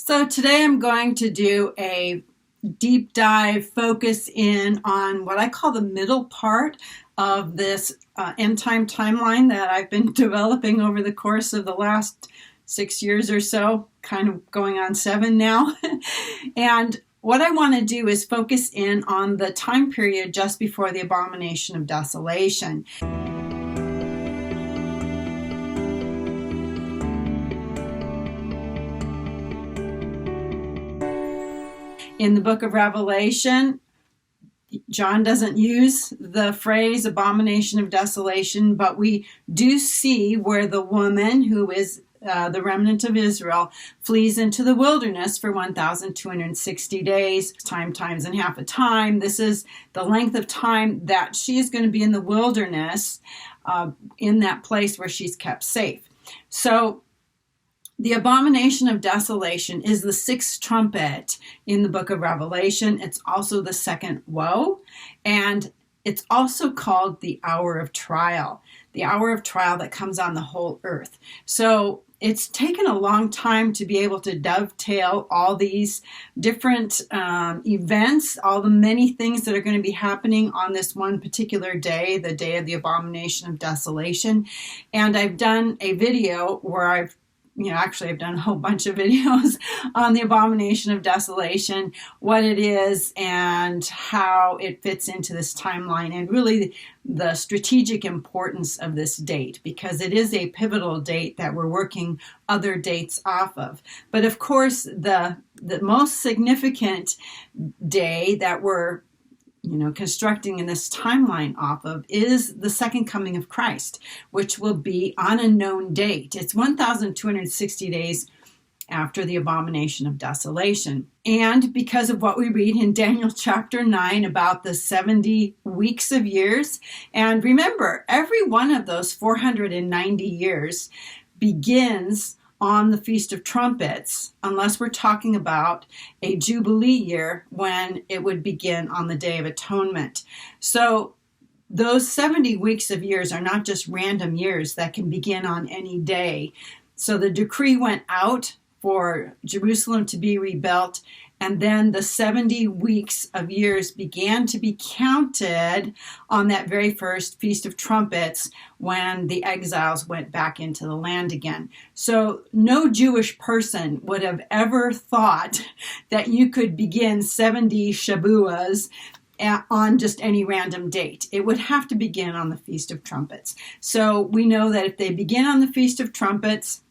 So today I'm going to do a deep dive focus in on what I call the middle part of this end time timeline that I've been developing over the course of the last 6 years or so, kind of going on 7 now. And what I want to do is focus in on the time period just before the abomination of desolation. In the book of Revelation, John doesn't use the phrase abomination of desolation, but we do see where the woman who is the remnant of Israel flees into the wilderness for 1,260 days, times and half a time. This is the length of time that she is going to be in the wilderness, in that place where she's kept safe. So the abomination of desolation is the sixth trumpet in the book of Revelation. It's also the second woe, and it's also called the hour of trial that comes on the whole earth. So it's taken a long time to be able to dovetail all these different events, all the many things that are going to be happening on this one particular day, the day of the abomination of desolation. And I've done a video where I've done a whole bunch of videos on the abomination of desolation, what it is and how it fits into this timeline, and really the strategic importance of this date, because it is a pivotal date that we're working other dates off of. But of course, the most significant day that we're constructing in this timeline off of is the second coming of Christ, which will be on a known date. It's 1,260 days after the abomination of desolation. And because of what we read in Daniel chapter 9 about the 70 weeks of years, and remember, every one of those 490 years begins on the Feast of Trumpets, unless we're talking about a Jubilee year when it would begin on the Day of Atonement. So those 70 weeks of years are not just random years that can begin on any day. So the decree went out for Jerusalem to be rebuilt, and then the 70 weeks of years began to be counted on that very first Feast of Trumpets when the exiles went back into the land again. So no Jewish person would have ever thought that you could begin 70 Shabuas on just any random date. It would have to begin on the Feast of Trumpets. So we know that if they begin on the Feast of Trumpets,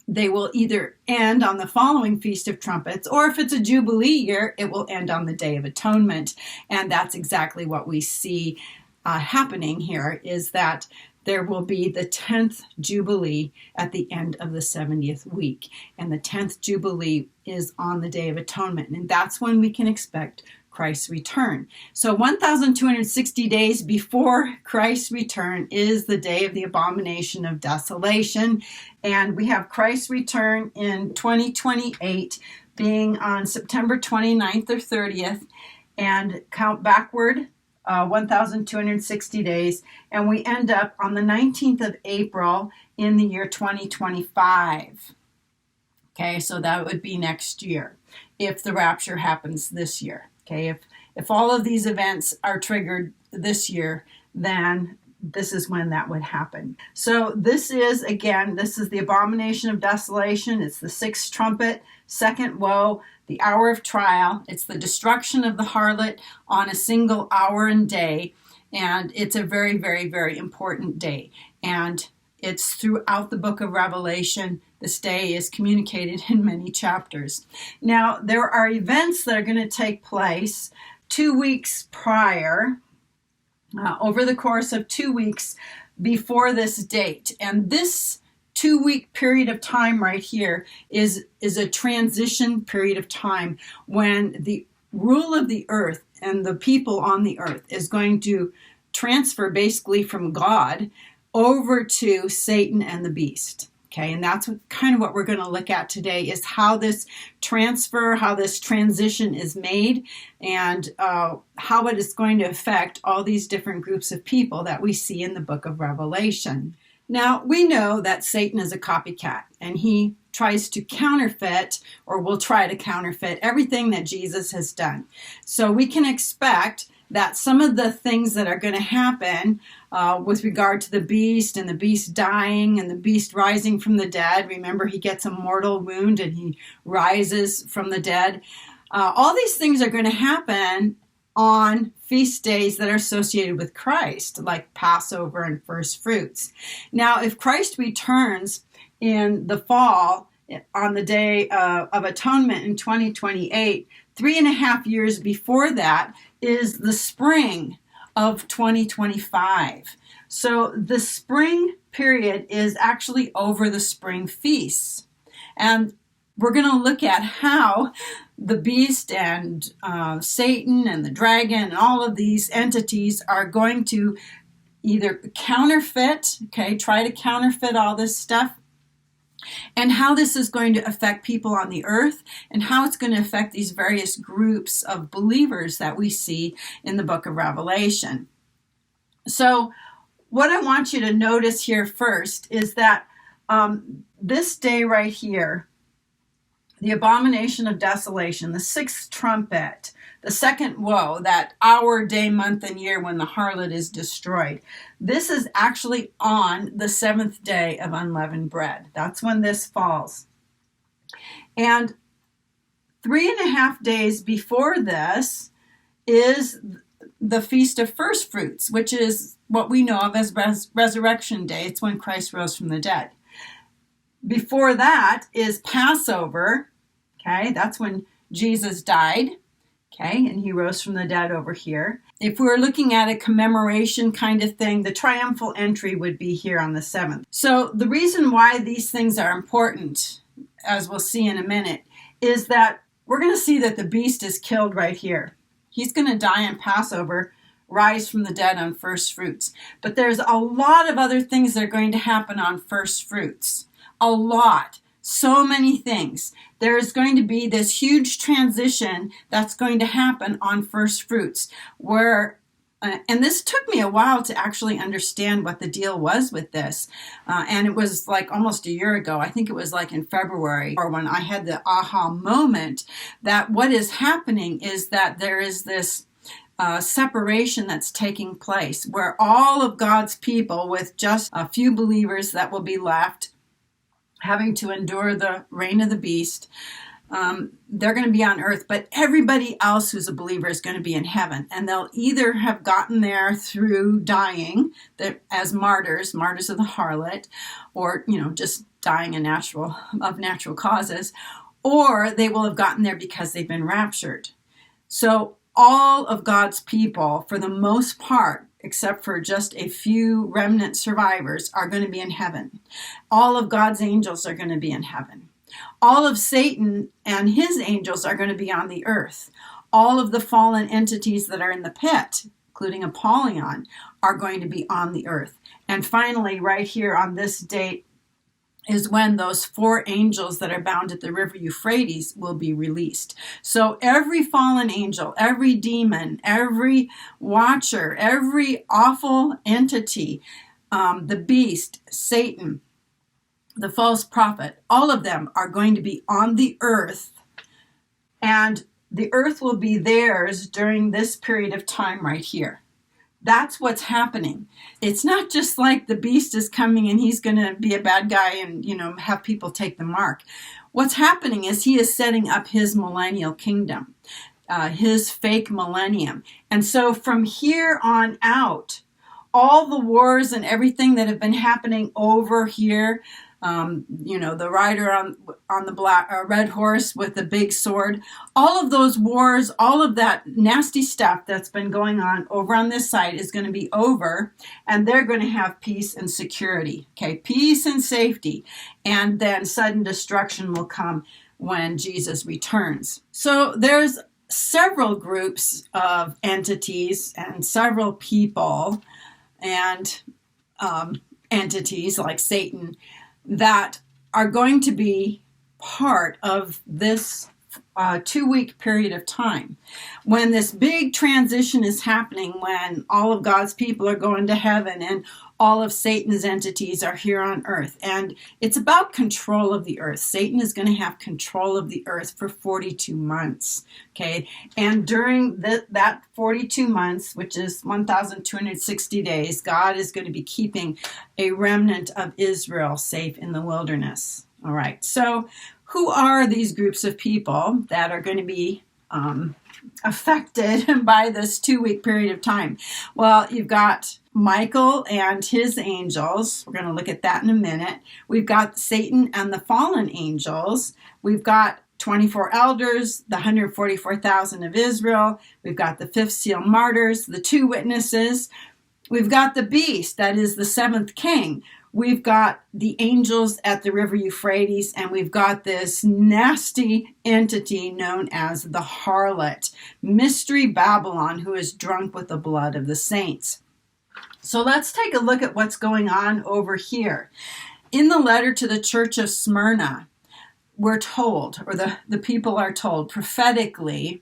they will either end on the following Feast of Trumpets, or if it's a Jubilee year, it will end on the Day of Atonement. And that's exactly what we see happening here, is that there will be the 10th Jubilee at the end of the 70th week. And the 10th Jubilee is on the Day of Atonement. And that's when we can expect Christ's return. So 1,260 days before Christ's return is the day of the abomination of desolation. And we have Christ's return in 2028 being on September 29th or 30th, and count backward 1,260 days. And we end up on the 19th of April in the year 2025. Okay, so that would be next year if the rapture happens this year. Okay, if all of these events are triggered this year, then this is when that would happen. So this is the abomination of desolation. It's the sixth trumpet, second woe, the hour of trial. It's the destruction of the harlot on a single hour and day. And it's a very, very, very important day. And it's throughout the book of Revelation. This day is communicated in many chapters. Now, there are events that are going to take place 2 weeks prior, over the course of 2 weeks before this date. And this 2-week period of time right here is a transition period of time when the rule of the earth and the people on the earth is going to transfer basically from God over to Satan and the beast. Okay, and that's what we're going to look at today, is how this transfer, how this transition is made, and how it is going to affect all these different groups of people that we see in the book of Revelation. Now, we know that Satan is a copycat, and he tries to counterfeit, or will try to counterfeit, everything that Jesus has done. So we can expect that some of the things that are going to happen with regard to the beast, and the beast dying, and the beast rising from the dead. Remember, he gets a mortal wound and he rises from the dead. All these things are going to happen on feast days that are associated with Christ, like Passover and first fruits. Now, if Christ returns in the fall, on the Day of Atonement in 2028, 3.5 years before that is the spring of 2025. So the spring period is actually over the spring feasts. And we're going to look at how the beast and Satan and the dragon and all of these entities are going to either counterfeit, try to counterfeit all this stuff, and how this is going to affect people on the earth, and how it's going to affect these various groups of believers that we see in the book of Revelation. So what I want you to notice here first is that this day right here, the abomination of desolation, the sixth trumpet, the second woe, that hour, day, month, and year when the harlot is destroyed. This is actually on the seventh day of unleavened bread. That's when this falls. And 3.5 days before this is the Feast of First Fruits, which is what we know of as Resurrection Day. It's when Christ rose from the dead. Before that is Passover, that's when Jesus died, and he rose from the dead over here. If we were looking at a commemoration kind of thing, the triumphal entry would be here on the 7th. So the reason why these things are important, as we'll see in a minute, is that we're going to see that the beast is killed right here. He's going to die on Passover, rise from the dead on first fruits. But there's a lot of other things that are going to happen on first fruits. A lot. So many things. There's going to be this huge transition that's going to happen on first fruits, where, and this took me a while to actually understand what the deal was with this. And it was like almost a year ago. I think it was like in February, or when I had the aha moment that what is happening is that there is this separation that's taking place, where all of God's people, with just a few believers that will be left, having to endure the reign of the beast, they're going to be on earth, but everybody else who's a believer is going to be in heaven. And they'll either have gotten there through dying as martyrs of the harlot, or, just dying of natural causes, or they will have gotten there because they've been raptured. So all of God's people, for the most part, except for just a few remnant survivors, are going to be in heaven. All of God's angels are going to be in heaven. All of Satan and his angels are going to be on the earth. All of the fallen entities that are in the pit, including Apollyon, are going to be on the earth. And finally, right here on this date, is when those 4 angels that are bound at the river Euphrates will be released. So every fallen angel, every demon, every watcher, every awful entity, the beast, Satan, the false prophet, all of them are going to be on the earth, and the earth will be theirs during this period of time right here. That's what's happening. It's not just like the beast is coming and he's going to be a bad guy and, have people take the mark. What's happening is he is setting up his millennial kingdom, his fake millennium. And so from here on out, all the wars and everything that have been happening over here, the rider on the red horse with the big sword, all of those wars, all of that nasty stuff that's been going on over on this side is going to be over, and they're going to have peace and security. Peace and safety. And then sudden destruction will come when Jesus returns. So there's several groups of entities and several people and entities like Satan that are going to be part of this 2-week period of time. When this big transition is happening, when all of God's people are going to heaven and all of Satan's entities are here on earth. And it's about control of the earth. Satan is going to have control of the earth for 42 months. Okay. And during that 42 months, which is 1,260 days, God is going to be keeping a remnant of Israel safe in the wilderness. All right. So who are these groups of people that are going to be affected by this 2-week period of time? Well, you've got Michael and his angels. We're going to look at that in a minute. We've got Satan and the fallen angels. We've got 24 elders, the 144,000 of Israel. We've got the fifth seal martyrs, the 2 witnesses. We've got the beast, that is the 7th king. We've got the angels at the river Euphrates, and we've got this nasty entity known as the harlot, Mystery Babylon, who is drunk with the blood of the saints. So let's take a look at what's going on over here. In the letter to the church of Smyrna, we're told, or the people are told prophetically,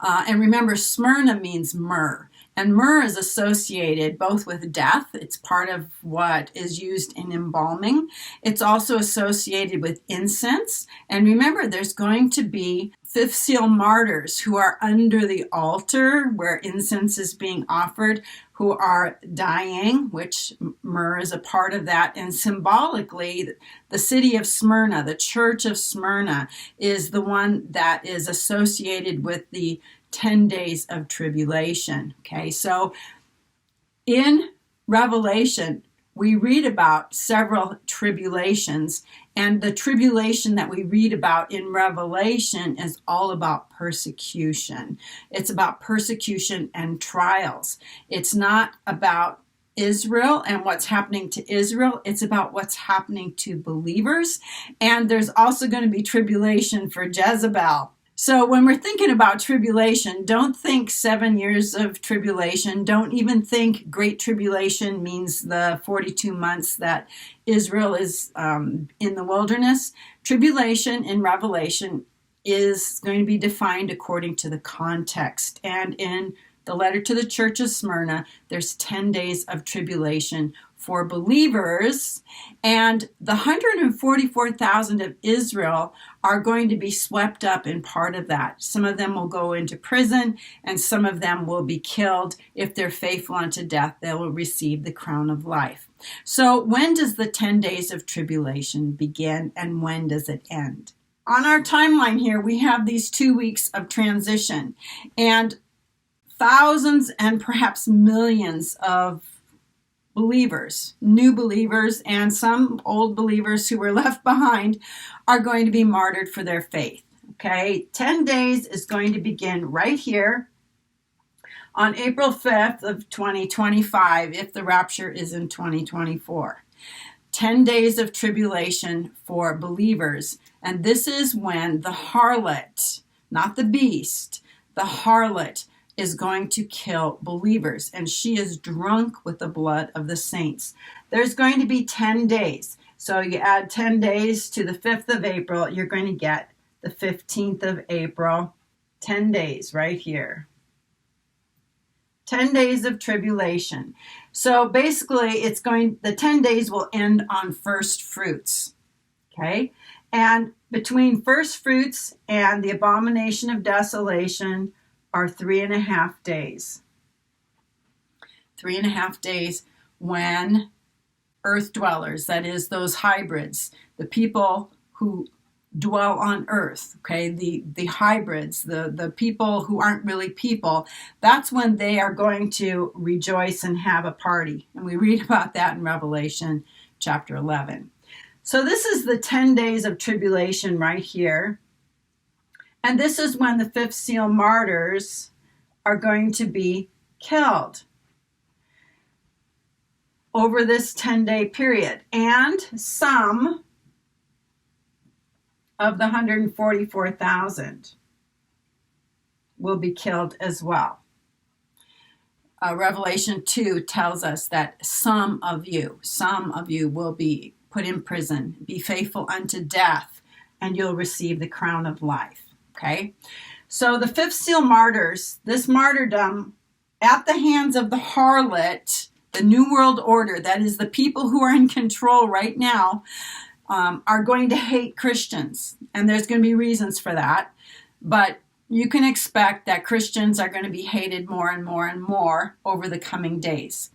and remember, Smyrna means myrrh. And myrrh is associated both with death. It's part of what is used in embalming. It's also associated with incense. And remember, there's going to be fifth seal martyrs who are under the altar where incense is being offered, who are dying, which myrrh is a part of that. And symbolically, the city of Smyrna, the church of Smyrna, is the one that is associated with the 10 days of tribulation. Okay, so in Revelation, we read about several tribulations, and the tribulation that we read about in Revelation is all about persecution. It's about persecution and trials. It's not about Israel and what's happening to Israel. It's about what's happening to believers. And there's also going to be tribulation for Jezebel. So when we're thinking about tribulation, don't think 7 years of tribulation. Don't even think great tribulation means the 42 months that Israel is in the wilderness. Tribulation in Revelation is going to be defined according to the context. And in the letter to the church of Smyrna, there's 10 days of tribulation for believers, and the 144,000 of Israel are going to be swept up in part of that. Some of them will go into prison, and some of them will be killed. If they're faithful unto death, they will receive the crown of life. So when does the 10 days of tribulation begin, and when does it end? On our timeline here, we have these 2 weeks of transition, and thousands and perhaps millions of believers, new believers, and some old believers who were left behind are going to be martyred for their faith. Okay, 10 days is going to begin right here on April 5th of 2025, if the rapture is in 2024. 10 days of tribulation for believers. And this is when the harlot, not the beast, the harlot is going to kill believers, and she is drunk with the blood of the saints. There's going to be 10 days. So you add 10 days to the 5th of April, you're going to get the 15th of April. 10 days right here. 10 days of tribulation. So basically the 10 days will end on first fruits. Okay? And between first fruits and the abomination of desolation are 3.5 days. 3.5 days when earth dwellers, that is those hybrids, the people who dwell on earth, okay, the hybrids, the people who aren't really people, that's when they are going to rejoice and have a party. And we read about that in Revelation chapter 11. So this is the 10 days of tribulation right here. And this is when the fifth seal martyrs are going to be killed over this 10-day period. And some of the 144,000 will be killed as well. Revelation 2 tells us that some of you will be put in prison, be faithful unto death, and you'll receive the crown of life. Okay, so the fifth seal martyrs, this martyrdom at the hands of the harlot, the New World Order, that is the people who are in control right now, are going to hate Christians. And there's going to be reasons for that. But you can expect that Christians are going to be hated more and more and more over the coming days.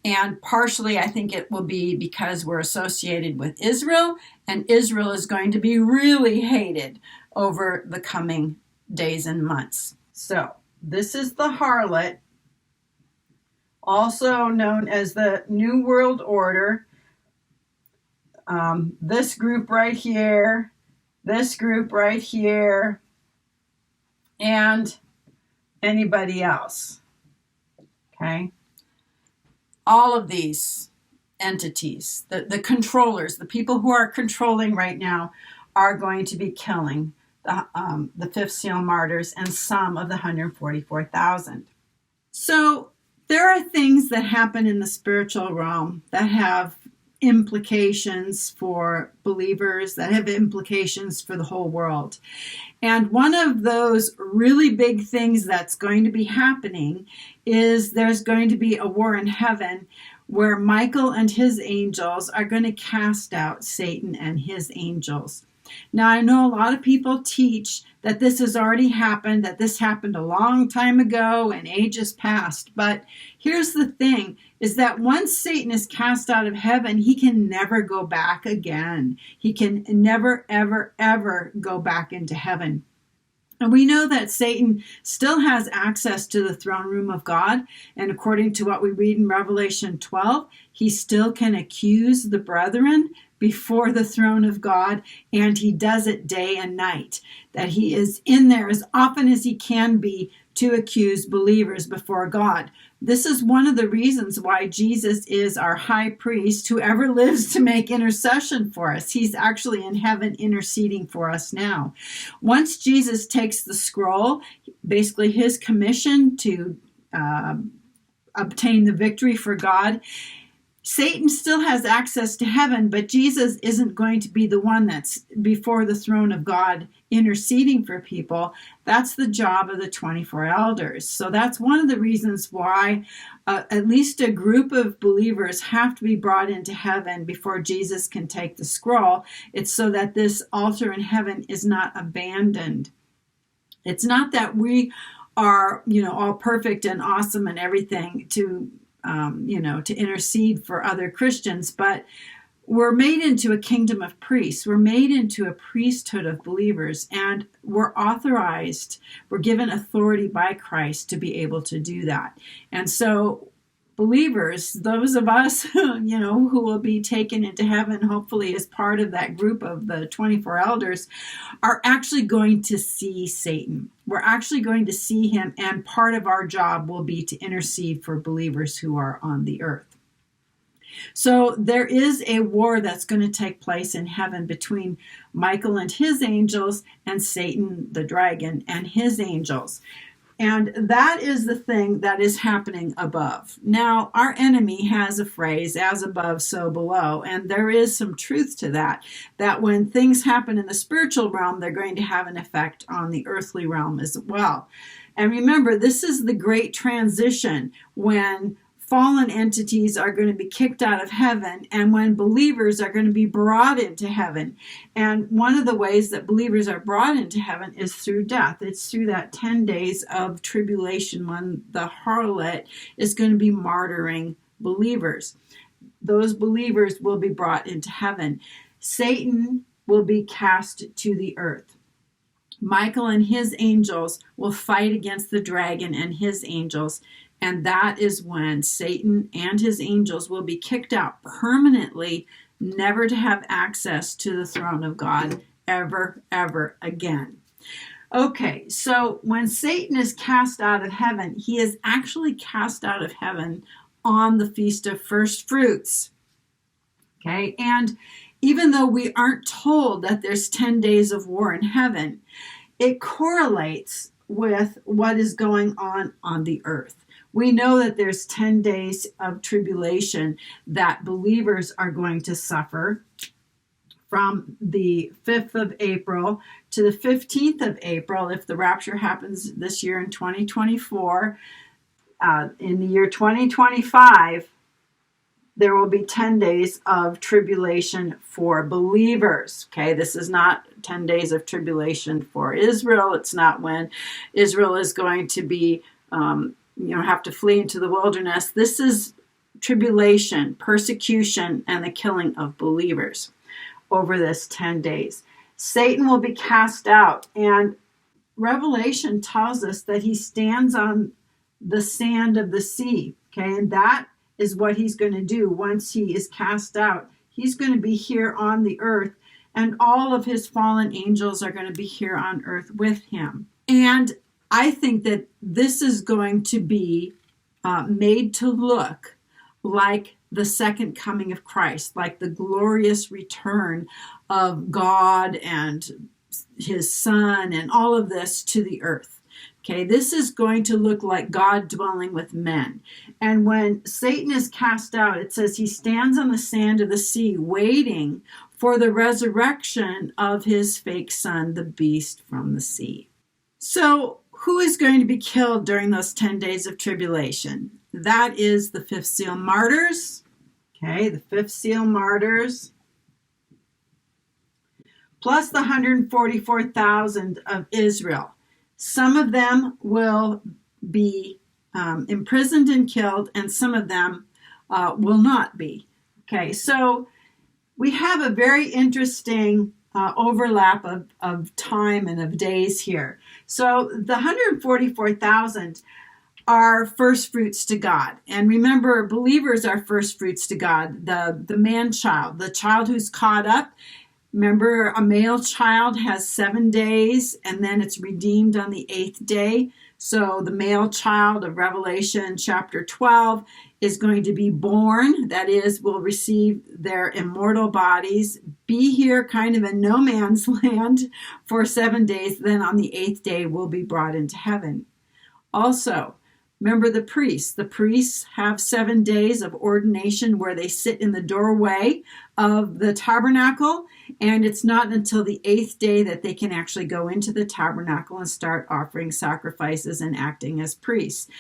And partially, I think it will be because we're associated with Israel, and Israel is going to be really hated over the coming days and months. So, this is the harlot, also known as the New World Order. This group right here, this group right here, and anybody else. Okay? All of these entities, the controllers, the people who are controlling right now, are going to be killing the fifth seal martyrs and some of the 144,000. So there are things that happen in the spiritual realm that have implications for believers, that have implications for the whole world. And one of those really big things that's going to be happening is there's going to be a war in heaven where Michael and his angels are going to cast out Satan and his angels. Now, I know a lot of people teach that this has already happened, that this happened a long time ago and ages past. But here's the thing, is that once Satan is cast out of heaven, he can never go back again. He can never, ever, ever go back into heaven. And we know that Satan still has access to the throne room of God. And according to what we read in Revelation 12, he still can accuse the brethren before the throne of God, and he does it day and night. That he is in there as often as he can be to accuse believers before God. This is one of the reasons why Jesus is our high priest who ever lives to make intercession for us. He's actually in heaven interceding for us now. Once Jesus takes the scroll, basically his commission to obtain the victory for God, Satan still has access to heaven, but Jesus isn't going to be the one that's before the throne of God interceding for people. That's the job of the 24 elders. So that's one of the reasons why at least a group of believers have to be brought into heaven before Jesus can take the scroll. It's so that this altar in heaven is not abandoned. It's not that we are, all perfect and awesome and everything to intercede for other Christians, but we're made into a kingdom of priests. We're made into a priesthood of believers, and we're authorized, we're given authority by Christ to be able to do that. And so believers, those of us, who will be taken into heaven, hopefully as part of that group of the 24 elders, are actually going to see Satan. We're actually going to see him, and part of our job will be to intercede for believers who are on the earth. So there is a war that's going to take place in heaven between Michael and his angels and Satan, the dragon, and his angels. And that is the thing that is happening above. Now, our enemy has a phrase, as above, so below. And there is some truth to that when things happen in the spiritual realm, they're going to have an effect on the earthly realm as well. And remember, this is the great transition when fallen entities are going to be kicked out of heaven and when believers are going to be brought into heaven. And one of the ways that believers are brought into heaven is through death. It's through that 10 days of tribulation when the harlot is going to be martyring believers. Those believers will be brought into heaven. Satan will be cast to the earth. Michael and his angels will fight against the dragon and his angels. And that is when Satan and his angels will be kicked out permanently, never to have access to the throne of God ever, ever again. Okay, so when Satan is cast out of heaven, he is actually cast out of heaven on the Feast of First Fruits. Okay, and even though we aren't told that there's 10 days of war in heaven, it correlates with what is going on the earth. We know that there's 10 days of tribulation that believers are going to suffer from the 5th of April to the 15th of April if the rapture happens this year in 2024. In the year 2025, there will be 10 days of tribulation for believers. Okay, this is not 10 days of tribulation for Israel. It's not when Israel is going to be, have to flee into the wilderness. This is tribulation, persecution, and the killing of believers over this 10 days. Satan will be cast out, and Revelation tells us that he stands on the sand of the sea. Okay, and that is what he's going to do once he is cast out. He's going to be here on the earth, and all of his fallen angels are going to be here on earth with him. And I think that this is going to be made to look like the second coming of Christ, like the glorious return of God and his Son and all of this to the earth. Okay, this is going to look like God dwelling with men. And when Satan is cast out, it says he stands on the sand of the sea waiting for the resurrection of his fake son, the beast from the sea. So who is going to be killed during those 10 days of tribulation? That is the fifth seal martyrs. Okay, the fifth seal martyrs. Plus the 144,000 of Israel. Some of them will be imprisoned and killed, and some of them will not be. Okay, so we have a very interesting overlap of time and of days here. So the 144,000 are first fruits to God. And remember, believers are first fruits to God. The man-child, the child who's caught up. Remember, a male child has 7 days, and then it's redeemed on the 8th day. So the male child of Revelation chapter 12 is going to be born, that is, will receive their immortal bodies, be here kind of in no man's land for 7 days, then on the 8th day will be brought into heaven. Also, remember the priests. The priests have 7 days of ordination where they sit in the doorway of the tabernacle, and it's not until the 8th day that they can actually go into the tabernacle and start offering sacrifices and acting as priests.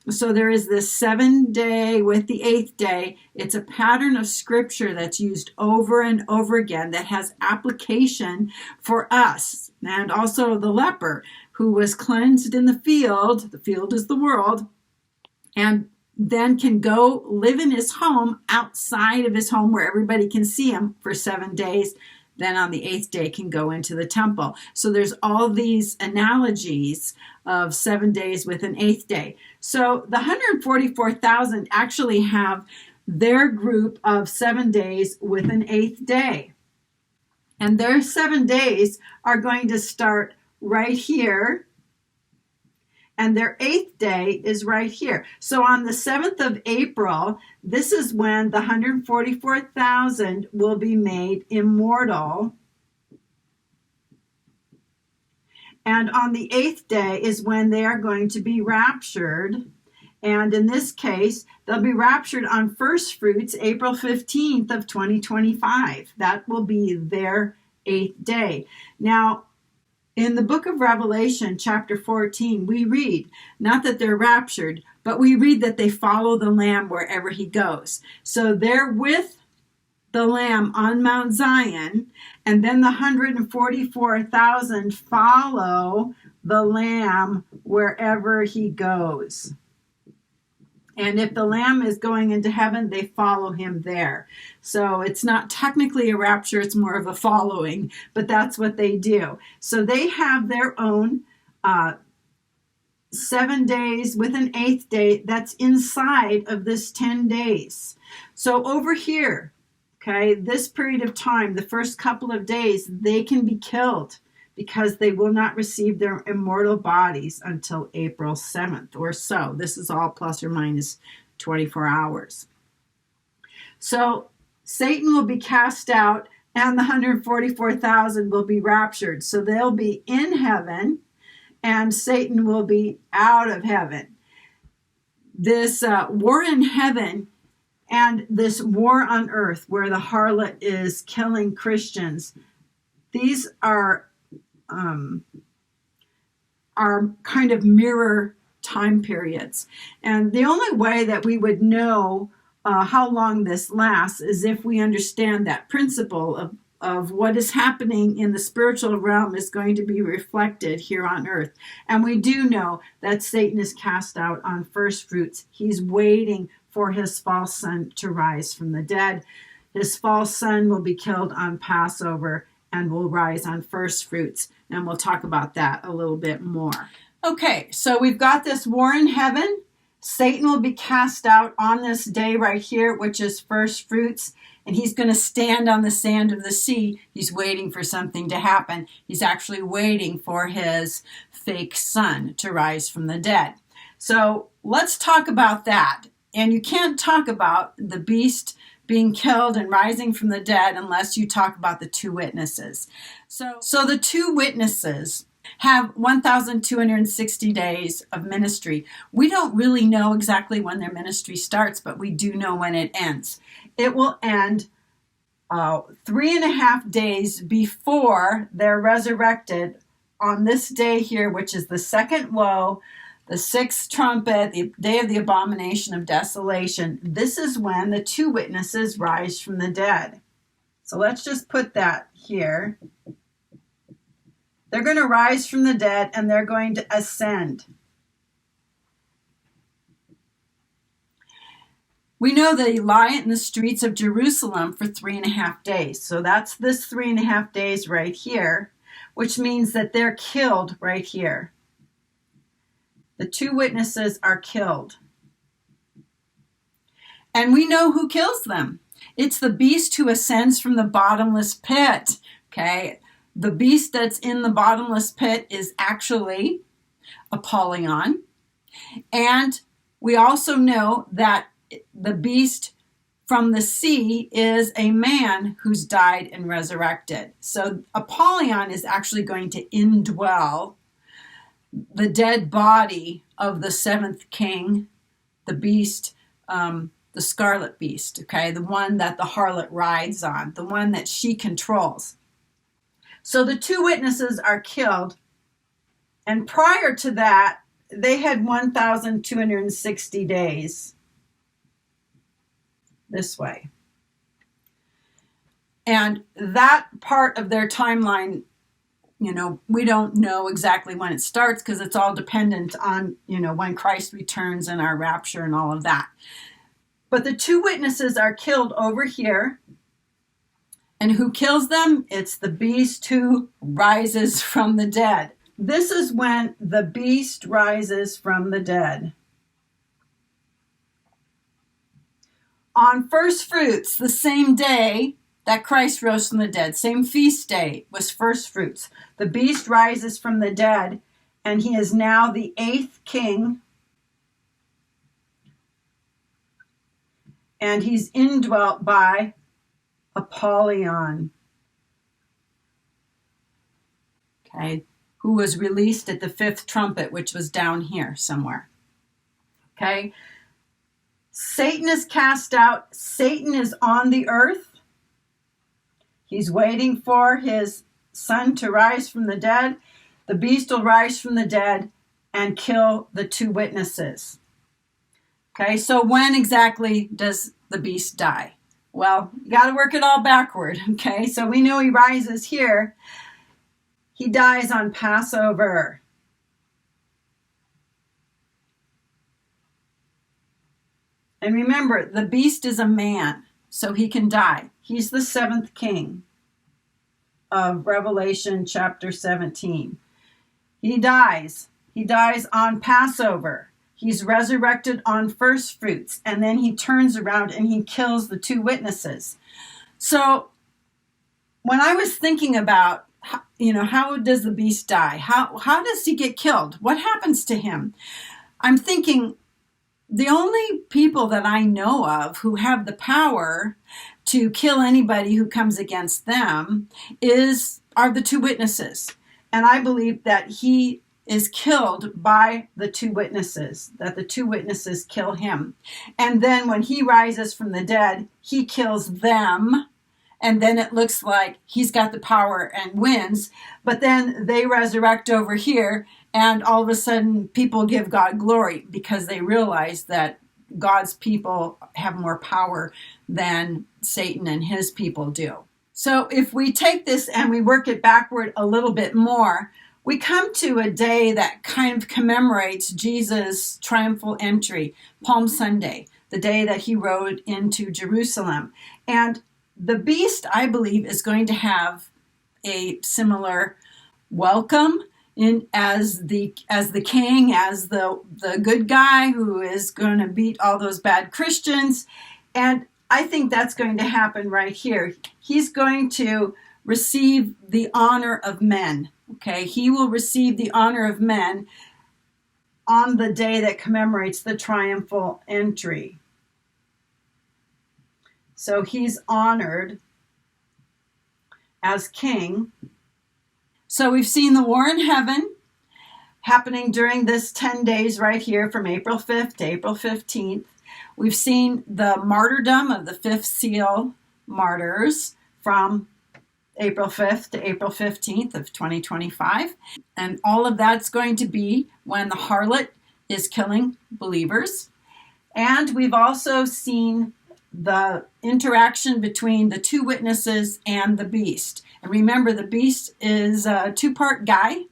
So there is this 7 day with the 8th day. It's a pattern of scripture that's used over and over again that has application for us. And also the leper who was cleansed in the field is the world, and then can go live in his home outside of his home where everybody can see him for 7 days. Then on the 8th day can go into the temple. So there's all these analogies of 7 days with an 8th day. So the 144,000 actually have their group of 7 days with an 8th day. And their 7 days are going to start right here. And their 8th day is right here. So on the 7th of April, this is when the 144,000 will be made immortal. And on the 8th day is when they are going to be raptured. And in this case, they'll be raptured on first fruits, April 15th of 2025. That will be their 8th day. Now, in the book of Revelation, chapter 14, we read, not that they're raptured, but we read that they follow the Lamb wherever he goes. So they're with the Lamb on Mount Zion, and then the 144,000 follow the Lamb wherever he goes. And if the Lamb is going into heaven, they follow him there. So it's not technically a rapture, it's more of a following, but that's what they do. So they have their own 7 days with an 8th day that's inside of this 10 days. So over here, okay, this period of time, the first couple of days, they can be killed because they will not receive their immortal bodies until April 7th or so. This is all plus or minus 24 hours. So Satan will be cast out and the 144,000 will be raptured. So they'll be in heaven and Satan will be out of heaven. This war in heaven and this war on earth where the harlot is killing Christians, these are kind of mirror time periods. And the only way that we would know how long this lasts is if we understand that principle of what is happening in the spiritual realm is going to be reflected here on earth. And we do know that Satan is cast out on first fruits. He's waiting for his false son to rise from the dead. His false son will be killed on Passover and will rise on first fruits. And we'll talk about that a little bit more. Okay, so we've got this war in heaven. Satan will be cast out on this day right here, which is first fruits, and he's going to stand on the sand of the sea. He's waiting for something to happen. He's actually waiting for his fake son to rise from the dead. So let's talk about that. And you can't talk about the beast being killed and rising from the dead unless you talk about the two witnesses. So the two witnesses have 1,260 days of ministry. We don't really know exactly when their ministry starts, but we do know when it ends. It will end 3.5 days before they're resurrected on this day here, which is the second woe, the sixth trumpet, the day of the abomination of desolation. This is when the two witnesses rise from the dead. So let's just put that here. They're going to rise from the dead and they're going to ascend. We know they lie in the streets of Jerusalem for 3.5 days. So that's this 3.5 days right here, which means that they're killed right here. The two witnesses are killed. And we know who kills them. It's the beast who ascends from the bottomless pit. Okay. The beast that's in the bottomless pit is actually Apollyon. And we also know that the beast from the sea is a man who's died and resurrected. So Apollyon is actually going to indwell the dead body of the seventh king, the beast, the scarlet beast, okay, the one that the harlot rides on, the one that she controls. So the two witnesses are killed, and prior to that, they had 1,260 days this way. And that part of their timeline, we don't know exactly when it starts because it's all dependent on, when Christ returns and our rapture and all of that. But the two witnesses are killed over here. And who kills them? It's the beast who rises from the dead. This is when the beast rises from the dead. On first fruits, the same day that Christ rose from the dead, same feast day was first fruits. The beast rises from the dead, and he is now the 8th king. And he's indwelt by Apollyon, okay, who was released at the 5th trumpet, which was down here somewhere. Okay, Satan is cast out. Satan is on the earth. He's waiting for his son to rise from the dead. The beast will rise from the dead and kill the two witnesses. Okay, so when exactly does the beast die? Well, you got to work it all backward, okay? So we know he rises here. He dies on Passover. And remember, the beast is a man, so he can die. He's the 7th king of Revelation chapter 17. He dies. He dies on Passover. He's resurrected on first fruits, and then he turns around and he kills the two witnesses. So when I was thinking about, how does the beast die? How does he get killed? What happens to him? I'm thinking the only people that I know of who have the power to kill anybody who comes against them are the two witnesses. And I believe that he is killed by the two witnesses, that the two witnesses kill him. And then when he rises from the dead, he kills them. And then it looks like he's got the power and wins. But then they resurrect over here, and all of a sudden people give God glory because they realize that God's people have more power than Satan and his people do. So if we take this and we work it backward a little bit more, we come to a day that kind of commemorates Jesus' triumphal entry, Palm Sunday, the day that he rode into Jerusalem. And the beast, I believe, is going to have a similar welcome as the king, as the good guy who is going to beat all those bad Christians. And I think that's going to happen right here. He's going to receive the honor of men. Okay, he will receive the honor of men on the day that commemorates the triumphal entry. So he's honored as king. So we've seen the war in heaven happening during this 10 days right here from April 5th to April 15th. We've seen the martyrdom of the fifth seal martyrs from April 5th to April 15th of 2025. And all of that's going to be when the harlot is killing believers. And we've also seen the interaction between the two witnesses and the beast. And remember, the beast is a two-part guy.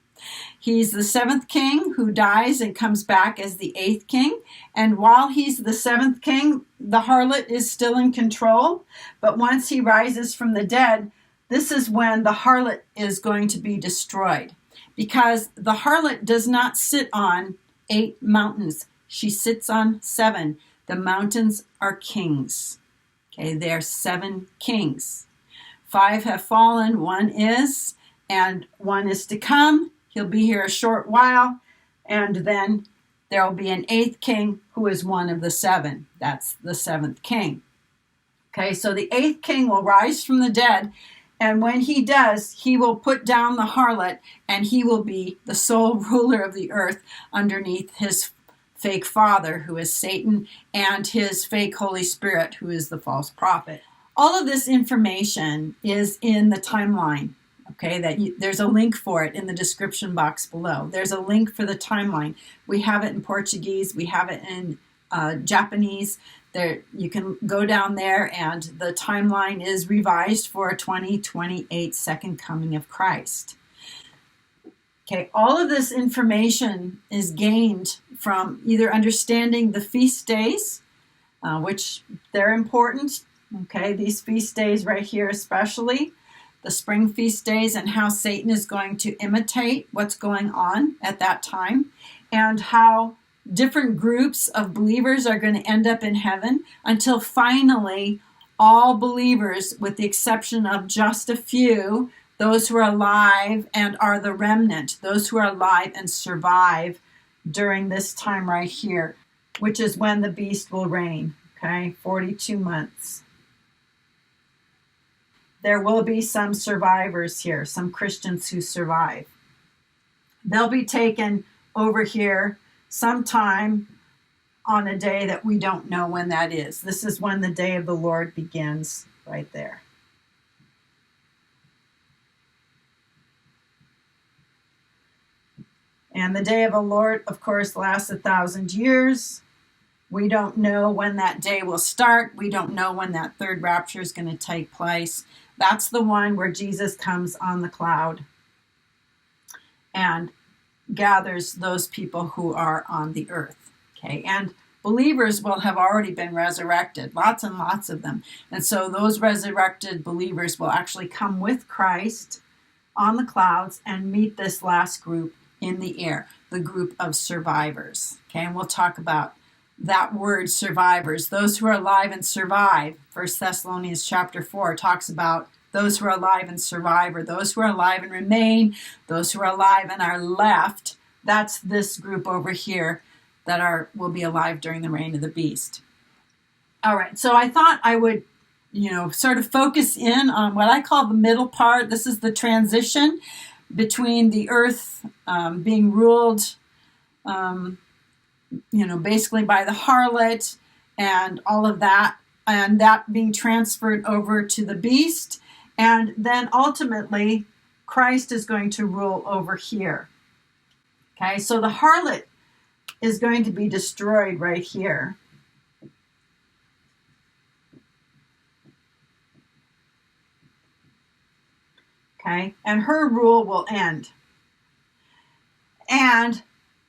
He's the seventh king who dies and comes back as the eighth king. And while he's the seventh king, the harlot is still in control. But once he rises from the dead, this is when the harlot is going to be destroyed. Because the harlot does not sit on 8 mountains. She sits on 7. The mountains are kings. Okay, they are 7 kings. 5 have fallen, 1 is, and 1 is to come. He'll be here a short while, and then there will be an 8th king who is one of the 7. That's the 7th king. Okay, so the 8th king will rise from the dead, and when he does, he will put down the harlot, and he will be the sole ruler of the earth underneath his fake father, who is Satan, and his fake Holy Spirit, who is the false prophet. All of this information is in the timeline. Okay, there's a link for it in the description box below. There's a link for the timeline. We have it in Portuguese. We have it in Japanese. There, you can go down there, and the timeline is revised for a 2028 second coming of Christ. Okay, all of this information is gained from either understanding the feast days, which they're important. Okay, these feast days right here especially, the spring feast days, and how Satan is going to imitate what's going on at that time, and how different groups of believers are going to end up in heaven until finally all believers, with the exception of just a few, those who are alive and are the remnant, those who are alive and survive during this time right here, which is when the beast will reign, okay, 42 months. There will be some survivors here, some Christians who survive. They'll be taken over here sometime on a day that we don't know when that is. This is when the day of the Lord begins, right there. And the day of the Lord, of course, lasts 1,000 years. We don't know when that day will start. We don't know when that third rapture is going to take place. That's the one where Jesus comes on the cloud and gathers those people who are on the earth. Okay, and believers will have already been resurrected, lots and lots of them. And so those resurrected believers will actually come with Christ on the clouds and meet this last group in the air, the group of survivors. Okay, and we'll talk about that word, survivors, those who are alive and survive. 1 Thessalonians chapter 4 talks about those who are alive and survive, or those who are alive and remain, those who are alive and are left. That's this group over here that will be alive during the reign of the beast. All right, so I thought I would, sort of focus in on what I call the middle part. This is the transition between the earth being ruled, basically by the harlot and all of that, and that being transferred over to the beast. And then ultimately, Christ is going to rule over here. Okay, so the harlot is going to be destroyed right here. Okay, and her rule will end. And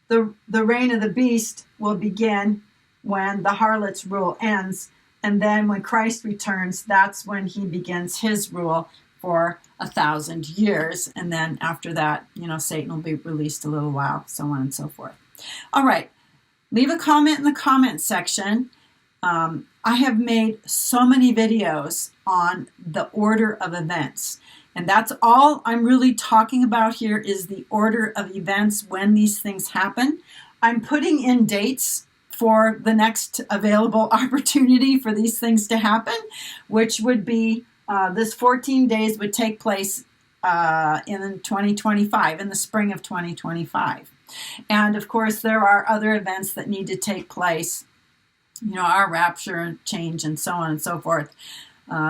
the reign of the beast will begin when the harlot's rule ends. And then when Christ returns, that's when he begins his rule for 1,000 years. And then after that, Satan will be released a little while, so on and so forth. All right, leave a comment in the comment section. I have made so many videos on the order of events. And that's all I'm really talking about here is the order of events when these things happen. I'm putting in dates for the next available opportunity for these things to happen, which would be this 14 days would take place in 2025, in the spring of 2025. And of course, there are other events that need to take place, our rapture and change and so on and so forth.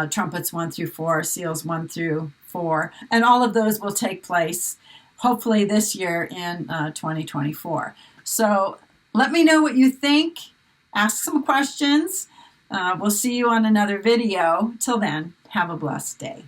Trumpets 1 through 4, seals 1 through 4, and all of those will take place hopefully this year in 2024. So let me know what you think. Ask some questions. We'll see you on another video. Till then, have a blessed day.